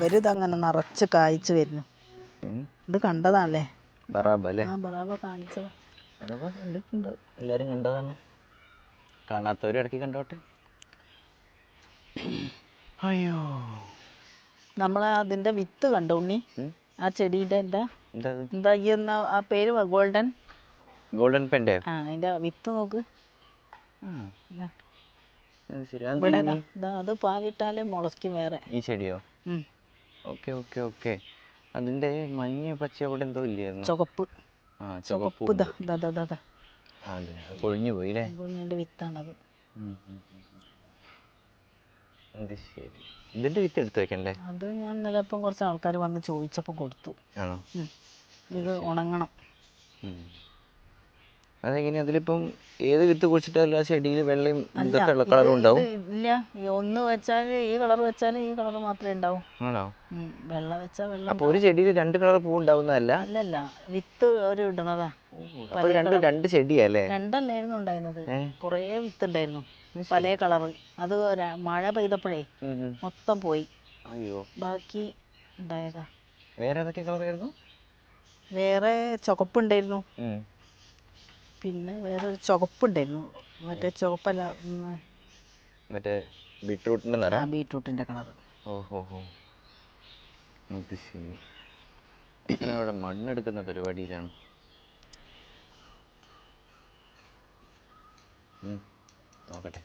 അവരിതങ്ങനെ നിറച്ച് കായ്ച്ചു വരുന്നു. ഇത് കണ്ടതാണല്ലേ? ബറാബ അല്ലേ? ആ ബറാബ കാണിച്ചതാ. ബറാബ കണ്ടിട്ടുണ്ട്, എല്ലാവരും കണ്ടതാണ്. കാണാത്തവരും ഇടയ്ക്ക് കണ്ടോട്ടെ. അയ്യോ, നമ്മളെ അതിന്റെ വിത്ത് കണ്ടോ ഉണ്ണി? ആ ചെടിയുടെ എന്താ ഈ ആ പേര് ഗോൾഡൻ ഗോൾഡൻ പെൻഡേ. ആ അതിന്റെ വിത്ത് നോക്ക്. അത് പാകിട്ടാലേ മുളയ്ക്കും വേറെ. ഈ ചെടിയോ? Okay okay okay. അതിന്റെ മഞ്ഞ പച്ച അവിടെ എന്തോ ഇല്ലായിരുന്നു? ചുവപ്പ്. ചുവപ്പ് കൊഴിഞ്ഞു പോയി അല്ലേ? കൊഴിഞ്ഞതിന്റെ വിത്താണത്. ശരി, ഇതിന്റെ വിത്ത് എടുത്ത് വെക്കണ്ടേ? അത് ഞാൻ ഇന്നലെ ഇപ്പം കുറച്ച് ആൾക്കാർ വന്ന് ചോദിച്ചപ്പോൾ കൊടുത്തു. ആണോ? ഇത് ഉണങ്ങണം. അതെങ്ങനെ? അതിലിപ്പം ഏത് വിത്ത് കുഴിച്ചിട്ടല്ല ചെടിയിൽ വെള്ളയും ഇതൊക്കെയുള്ള കളറും ഉണ്ടാവും? ഇല്ല, ഒന്ന് വെച്ചാൽ ഈ കളർ വെച്ചാൽ ഈ കളർ മാത്രമേ ഉണ്ടാവും. ആണോ? വെള്ള വെച്ചാൽ വെള്ളം. അപ്പൊ ഒരു ചെടിയിൽ 2 കളർ പൂ ഉണ്ടാവുന്നതല്ല? അല്ലല്ല, വിത്ത് ഒരു ഇടണതാ. രണ്ട് ചെടിയല്ലേ? 2 അല്ലായിരുന്നു ഉണ്ടായിരുന്നത്, കുറേ വിത്ത് ഉണ്ടായിരുന്നു പല കളറ്. അത് മഴ പെയ്തപ്പോഴേ മൊത്തം പോയി. അയ്യോ, ബാക്കി ഉണ്ടായതാ. വേറെ ഏതൊക്കെ കളറായിരുന്നു? വേറെ ചുവപ്പുണ്ടായിരുന്നു, പിന്നെ വേറെ ചുവപ്പുണ്ടായിരുന്നു. മറ്റേ ചുവപ്പല്ല, മറ്റേ ബീട്രൂട്ടിന്റെ നിറം. ബീട്രൂട്ടിന്റെ കളർ. ഓഹോ, അത് ശരി. അവിടെ മണ്ണെടുക്കുന്ന പരിപാടിയിലാണ്. നോക്കട്ടെ.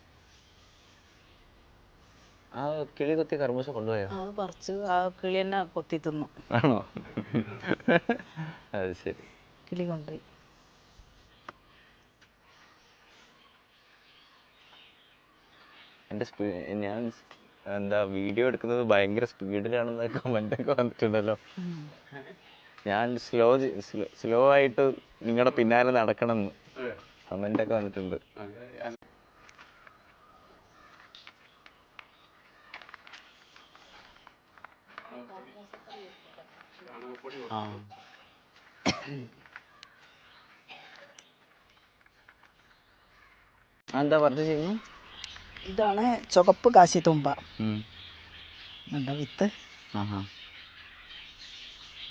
ആ കിളി കൊത്തി കർമ്മൂസ കൊണ്ടുപോയോ? അത് പറിച്ച് ആ കിളി തന്നെ കൊത്തി തിന്നു. ആണോ? അത് ശരി, കിളി കൊണ്ടുപോയി. ഞാൻ വീഡിയോ എടുക്കുന്നത് ഭയങ്കര സ്പീഡിലാണെന്ന് കമൻ്റൊക്കെ വന്നിട്ടുണ്ടല്ലോ. ഞാൻ സ്ലോ ആയിട്ട് നിങ്ങളുടെ പിന്നാലെ നടക്കണം എന്ന് കമൻ്റൊക്കെ വന്നിട്ടുണ്ട്. എന്താ പറഞ്ഞു ചെയ്യുന്നു? ഇതാണ് ചുവപ്പ് കാശിത്തുമ്പ. എന്താ വിത്ത്?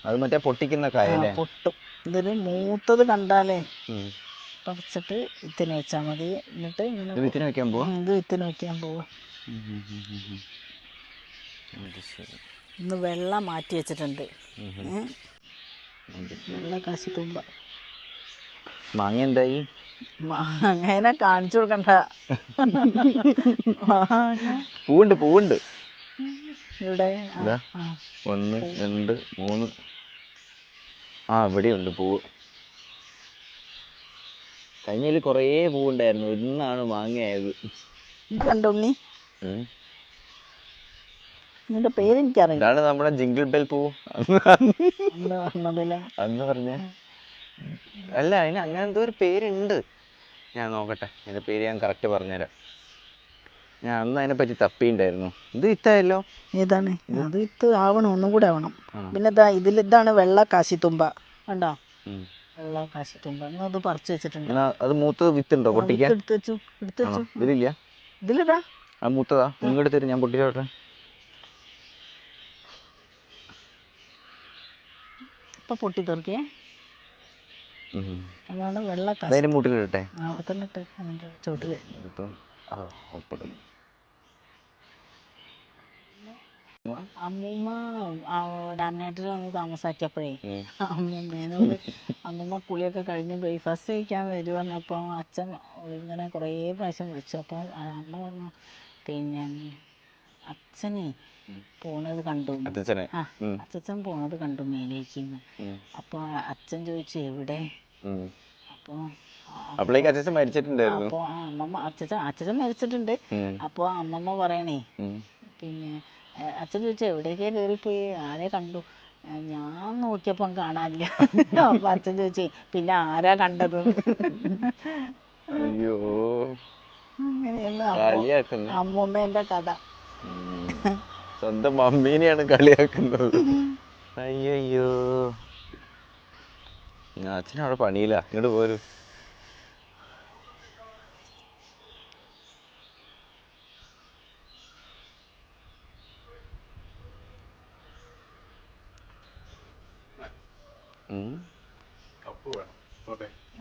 അത് മറ്റേ പൊട്ടിക്കുന്ന കായല്ലേ? പൊട്ടും. ഇതിന് മൂത്തത് കണ്ടാലേ പറിച്ചിട്ട് വിത്തിന് വെച്ചാൽ മതി. എന്നിട്ട് വിത്തിന് വെക്കാൻ പോവാ. ഇത് വിത്തിന് വെക്കാൻ പോവാ. ഇന്ന് വെള്ളം മാറ്റി വെച്ചിട്ടുണ്ട്. വെള്ള കാശിത്തുമ്പ. മാങ്ങ എന്തായി? അങ്ങനെ കാണിച്ചു കൊടുക്കണ്ട. പൂവുണ്ട്. ഇവിടെ 1 2 3. ഇവിടെയുണ്ട് പൂവ്. കഴിഞ്ഞതിൽ കുറേ പൂവുണ്ടായിരുന്നു, ഇന്നാണ് മാങ്ങയായത്. കണ്ടോ നീ? നിന്റെ പേരെനിക്കറിയാം. ഇതാണ് നമ്മുടെ ജിംഗിൾ ബെൽ പൂ അന്ന് പറഞ്ഞ. അല്ല, അതിന് അങ്ങനെ എന്തോ ഒരു പേരുണ്ട്. ഞാൻ നോക്കട്ടെ, അതിൻ്റെ പേര് ഞാൻ കറക്റ്റ് പറഞ്ഞുതരാം. ഞാൻ അന്ന് അതിനെപ്പറ്റി തപ്പിണ്ടായിരുന്നു. ഇത് വിത്തായല്ലോ. ഏതാണ് അത്? വിത്ത് ആവണം, ഒന്നും കൂടെ ആവണം. പിന്നെ ഇതാണ് വെള്ള കാശിത്തുമ്പ. കണ്ടോ? വെള്ള കാശിത്തുമ്പ. അത് പറിച്ചു വെച്ചിട്ടുണ്ട്. അത് മൂത്തത് വിത്തുണ്ടോ? പൊട്ടിക്കാൻ എടുത്തു വെച്ചു. ഇതിലില്ല. ഇതിലിതാ ആ മൂത്തതാ. ഇങ്ങോട്ട് തരും, ഞാൻ പൊട്ടിച്ചോട്ടെ. ഇപ്പൊ പൊട്ടി തീർക്കേ. അതാണ് വെള്ള കാശി. അതിന്റെ മൂട്ടിലിട്ടെ. ചോട്ടില് അമ്മൂമ്മ രാമനാട്ടിൽ വന്ന് താമസാക്കിയപ്പോഴേ അമ്മൂമ്മ കുളിയൊക്കെ കഴിഞ്ഞ് ബ്രേക്ക്ഫാസ്റ്റ് കഴിക്കാൻ വരുവന്നപ്പോൾ അച്ഛൻ ഇങ്ങനെ കുറേ പ്രാവശ്യം വിളിച്ചു. അപ്പോൾ അമ്മ പറഞ്ഞു, പിന്നെ അച്ഛനെ പോണത് കണ്ടു. അച്ഛൻ പോണത് കണ്ടു മേലേക്കുന്ന്. അപ്പോൾ അച്ഛൻ ചോദിച്ചു എവിടെ? അപ്പോൾ അച്ഛൻ മരിച്ചിട്ടുണ്ടായിരുന്നു. അപ്പോൾ അമ്മമ്മ അച്ഛൻ മരിച്ചിട്ടുണ്ട്. അപ്പോൾ അമ്മമ്മ പറയണേ, പിന്നെ അച്ഛൻ ചോദിച്ചു എവിടേക്കേ കയറിപ്പോയി, ആരെ കണ്ടു? ഞാൻ നോക്കിയപ്പം കാണാനില്ല. അപ്പൊ അച്ഛൻ ചോദിച്ചു പിന്നെ ആരാ കണ്ടത്? അയ്യോ, അങ്ങനെയല്ല അമ്മൂമ്മേന്റെ കഥ. സ്വന്തം മമ്മീനെയാണ് കളിയാക്കുന്നത്. അയ്യോ, അച്ഛനവിടെ പണിയില്ല, ഇങ്ങോട്ട് പോരും.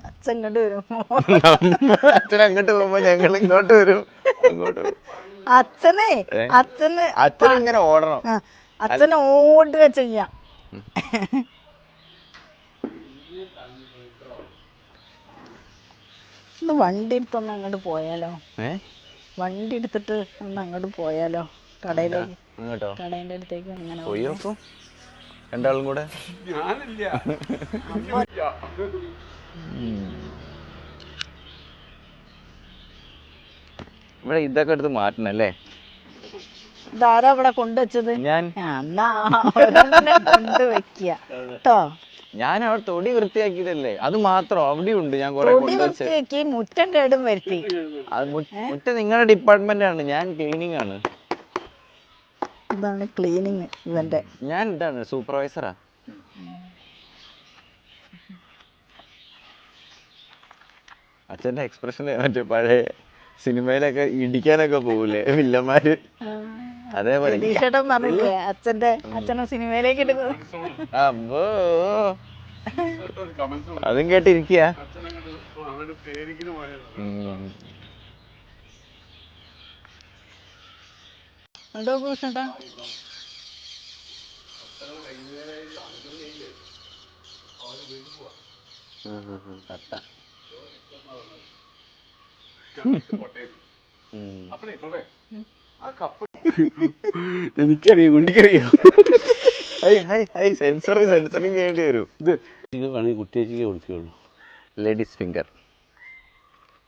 അച്ഛൻ ഇങ്ങോട്ട് വരും. അച്ഛൻ അങ്ങോട്ട് പോകുമ്പോ ഞങ്ങൾ ഇങ്ങോട്ട് വരും. അങ്ങോട്ട് അച്ഛനെ അച്ഛൻ ഇങ്ങനെ ഓടണം. അച്ഛനെ ഓടുക ചെയ്യാം. ഒന്ന് വണ്ടി എടുത്തൊന്ന് അങ്ങോട്ട് പോയാലോ? വണ്ടി എടുത്തിട്ട് ഒന്ന് അങ്ങോട്ട് പോയാലോ? കടയിലേക്ക്, കടേൻ്റെ അടുത്തേക്ക് ഇങ്ങനെ പോയി നോക്കും രണ്ടാളും കൂടെ. ഇവിടെ ഇതൊക്കെ എടുത്ത് മാറ്റണം അല്ലേ? ഇതാരാ ഇവിടെ കൊണ്ടുവച്ചത്? ഞാൻ. എന്നാ കൊണ്ടുവയ്ക്കുക കേട്ടോ. ഞാൻ അവിടെ തൊടി വൃത്തിയാക്കിയതല്ലേ, അത് മാത്രം അവിടെ ഉണ്ട്. ഞാൻ കുറെ വൃത്തിയാക്കി മുറ്റം കേടും വരുത്തി. മുറ്റം നിങ്ങളുടെ ഡിപ്പാർട്ട്മെന്റ് ആണ്, ഞാൻ ക്ലീനിങ് ആണ്. ഇതാണ് ക്ലീനിങ് ഇവന്റെ. ഞാൻ ഇതാണ് സൂപ്പർവൈസറാ. അച്ഛന്റെ എക്സ്പ്രഷൻ മറ്റേ പഴയ സിനിമയിലൊക്കെ ഇടിക്കാനൊക്കെ പോകൂലേ വില്ലന്മാര്, അതേപോലെ പറഞ്ഞില്ലേ അച്ഛനെ സിനിമയിലേക്ക് എടുക്കുന്നത്. അപ്പോ അതും കേട്ടിരിക്കുക. എനിക്കറിയാം, കുണ്ടിക്കറിയാം. സെൻസറിങ് ചെയ്യേണ്ടി വരും. ഇത് വേണമെങ്കിൽ കുട്ടിയേക്ക് കൊടുക്കുകയുള്ളൂ. ലേഡീസ് ഫിംഗർ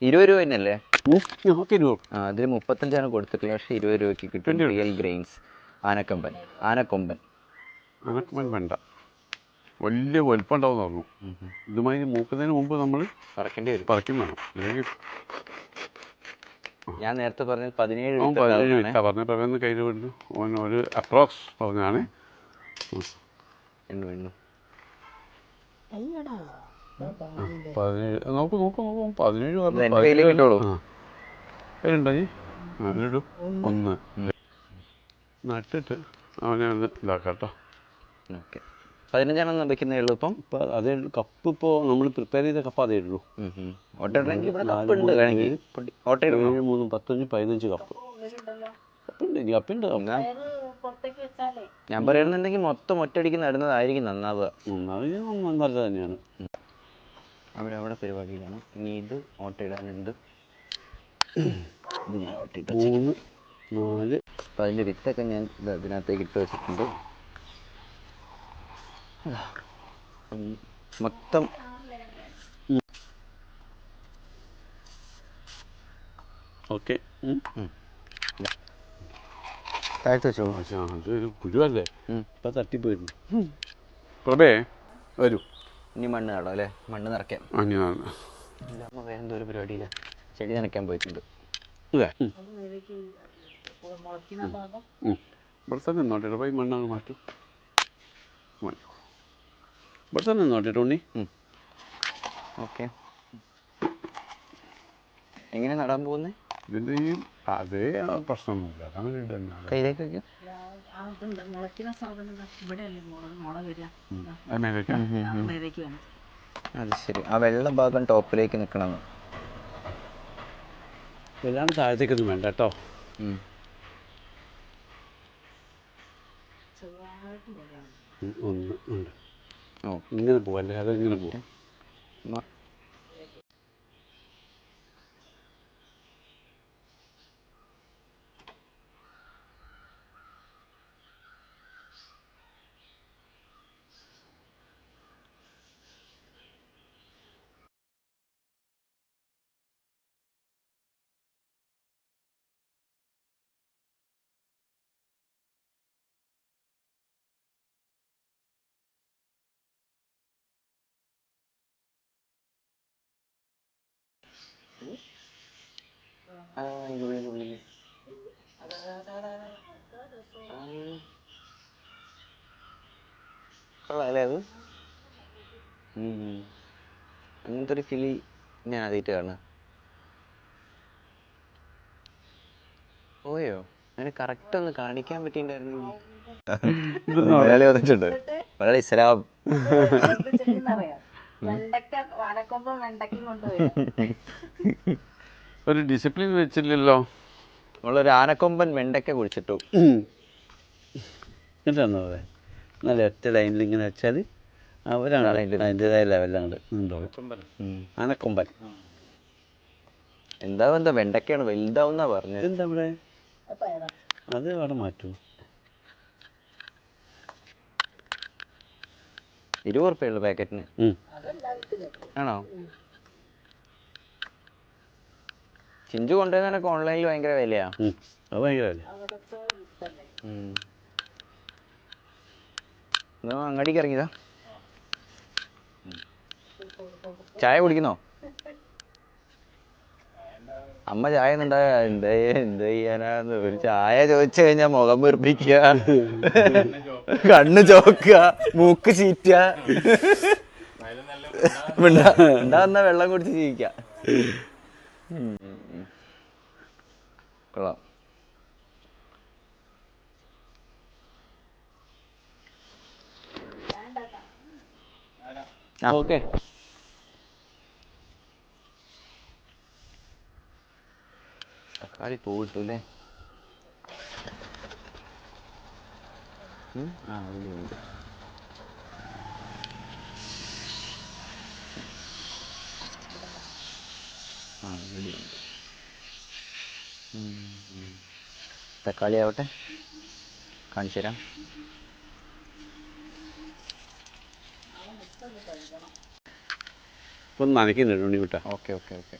20 രൂപ തന്നെയല്ലേ? അതിൽ 35 കൊടുത്തിട്ടില്ല, പക്ഷെ 20 രൂപയ്ക്ക് കിട്ടും. റിയൽ ഗ്രെയിൻസ് ആനക്കൊമ്പൻ. വേണ്ട, വലിയ വലുപ്പം ഉണ്ടാവും പറഞ്ഞു. ഇതുമായി മൂക്കുന്നതിന് മുമ്പ് നമ്മൾ പറക്കേണ്ടി വരും, പറക്കും വേണം. അല്ലെങ്കിൽ ഞാൻ നേരത്തെ പറഞ്ഞത് 17 പറഞ്ഞ പ്രവേന്ന് കയ്യിൽ വിടുന്നു. ഓൻ ഒരു അപ്രോക്സ് പറഞ്ഞാണ്. നോക്ക് 17 അതിലുണ്ടോ? അതിലിടും. 1 നട്ടിട്ട് അവനെ ഒന്ന് ഇതാക്കാം കേട്ടോ. ഓക്കെ, 15 വെക്കുന്നേ ഉള്ളൂ. ഇപ്പം അതേ കപ്പ് ഇപ്പോൾ നമ്മൾ പ്രിപ്പയർ ചെയ്ത കപ്പ് അതേ ഉള്ളൂ. 7, 3, 15 കപ്പ് കപ്പുണ്ട്. ഞാൻ പറയുന്നുണ്ടെങ്കിൽ മൊത്തം ഒറ്റയടിക്ക് നടുന്നതായിരിക്കും നന്നാവുക. നല്ലത് തന്നെയാണ്. അവിടെ പരിപാടിയിലാണ്. ഇനി ഇത് ഓട്ടയിടാനുണ്ട്. ഇത് ഞാൻ ഓട്ടയിട്ട് 3, 4. അപ്പം അതിൻ്റെ വിത്തൊക്കെ ഞാൻ ഇതിനകത്തേക്ക് ഇട്ട് വെച്ചിട്ടുണ്ട്. മൊത്തം ഓക്കെ. താഴ്ത്ത് വെച്ചോ. അത് പുഴുവല്ലേ, ഇപ്പം തട്ടിപ്പോയിരുന്നു. പ്രഭേ വരൂ. ഇനി മണ്ണ് നടാം അല്ലേ? മണ്ണ് നിറയ്ക്കാം. വേറെ എന്തോ ഒരു പരിപാടിയില്ല, ചെടി നനയ്ക്കാൻ പോയിട്ടുണ്ട്. ഇവിടെ തന്നെ നിന്നോട്ടെ, പോയി മണ്ണാണ് മാറ്റും. ഇവിടെ തന്നെ നിന്നോട്ടെ ടോണി. ഓക്കെ, എങ്ങനെ നടാൻ പോകുന്നത്? ഇതിൻ്റെ ഈ അതേ പ്രശ്നമൊന്നുമില്ല, അങ്ങനെ തന്നെ കയ്യിലേക്ക് വയ്ക്കും. അത് ശരി, ആ വെള്ള ഭാഗം ടോപ്പിലേക്ക് നിൽക്കണം. വല്ലാണ്ട് താഴത്തേക്കൊന്നും വേണ്ട കേട്ടോ. ഉണ്ട് ഇങ്ങനെ പോവല്ലേ, അതെങ്ങനെ പോവാം. കൊള്ളാല്ലേ അത്? അങ്ങനത്തെ ഒരു കിളി ഞാൻ ആദ്യമായിട്ട് കാണുക. പോയോ? അതിന് കറക്റ്റ് ഒന്ന് കാണിക്കാൻ പറ്റിയിട്ടുണ്ടായിരുന്നു. മലയാളി വന്നിട്ടുണ്ട്. വളരെ ഇസ്ലാം. ഒരു ഡിസിപ്ലിൻ വെച്ചില്ലല്ലോ. നമ്മളൊരു ആനക്കൊമ്പൻ വെണ്ടയ്ക്ക കുഴിച്ചിട്ടു. എന്നിട്ടാണോ അതെ നല്ല ഒറ്റ ലൈനിൽ ഇങ്ങനെ വെച്ചാൽ അവരാണ് അതിൻ്റെതായ ലെവലാണ് ഉണ്ടാവും. ആനക്കൊമ്പൻ എന്താ വെണ്ടയ്ക്കാണ് വലുതാവുന്നാ പറഞ്ഞത്. എന്താ ഇവിടെ അത് അവിടെ മാറ്റൂ. 20 ഉറുപ്പിക പാക്കറ്റിന് ആണോ? ചിഞ്ചു കൊണ്ടുവന്നതിനൊക്കെ ഓൺലൈനിൽ ഭയങ്കര വിലയാ. അത് ഭയങ്കര വില. അങ്ങാടിക്ക് ഇറങ്ങിയതാ. ചായ കുടിക്കുന്നോ? അമ്മ ചായ ഒന്നും എന്ത് ചെയ്യാനാന്ന്. ഒരു ചായ ചോദിച്ചു കഴിഞ്ഞാൽ മുഖം വീർപ്പിക്കുക, കണ്ണ് ചോക്കുക, മൂക്ക് ചീറ്റുക, ഉണ്ടാവുന്ന വെള്ളം കുടിച്ച് ജീവിക്കുക. കൊള്ളാം. ഓക്കെ. തക്കാളി പോയിട്ടു അല്ലേ? ഉണ്ട്. തക്കാളി ആവട്ടെ, കാണിച്ചു തരാം. ഇപ്പം നനയ്ക്കുന്നുണ്ട് ഉണ്ണി വിട്ടാ. Okay okay okay.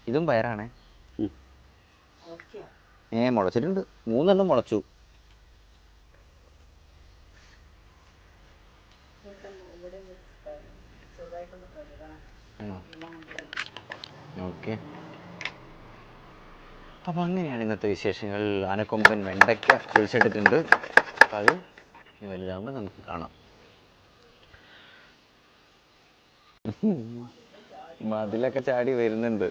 ഇതും പയറാണേ. മുളച്ചിട്ടുണ്ട്. 3 മുളച്ചു. ഓക്കെ. അപ്പം അങ്ങനെയാണ് ഇന്നത്തെ വിശേഷങ്ങൾ. ആനക്കൊമ്പൻ വെണ്ടയ്ക്ക കുഴിച്ചിട്ടിട്ടുണ്ട്. അപ്പം അത് വലുതാകുമ്പോൾ നമുക്ക് കാണാം. മതിലൊക്കെ ചാടി വരുന്നുണ്ട്.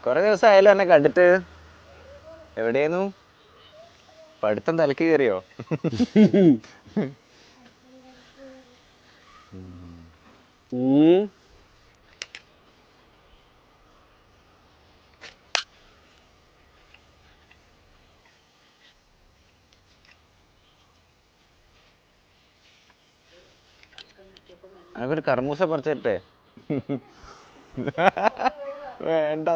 കുറെ ദിവസം ആയാലും എന്നെ കണ്ടിട്ട്. എവിടെയായിരുന്നു? പഠിത്തം തലക്ക് കയറിയോ? അതൊരു കർമൂസ പറിച്ചിട്ടേ വേണ്ട.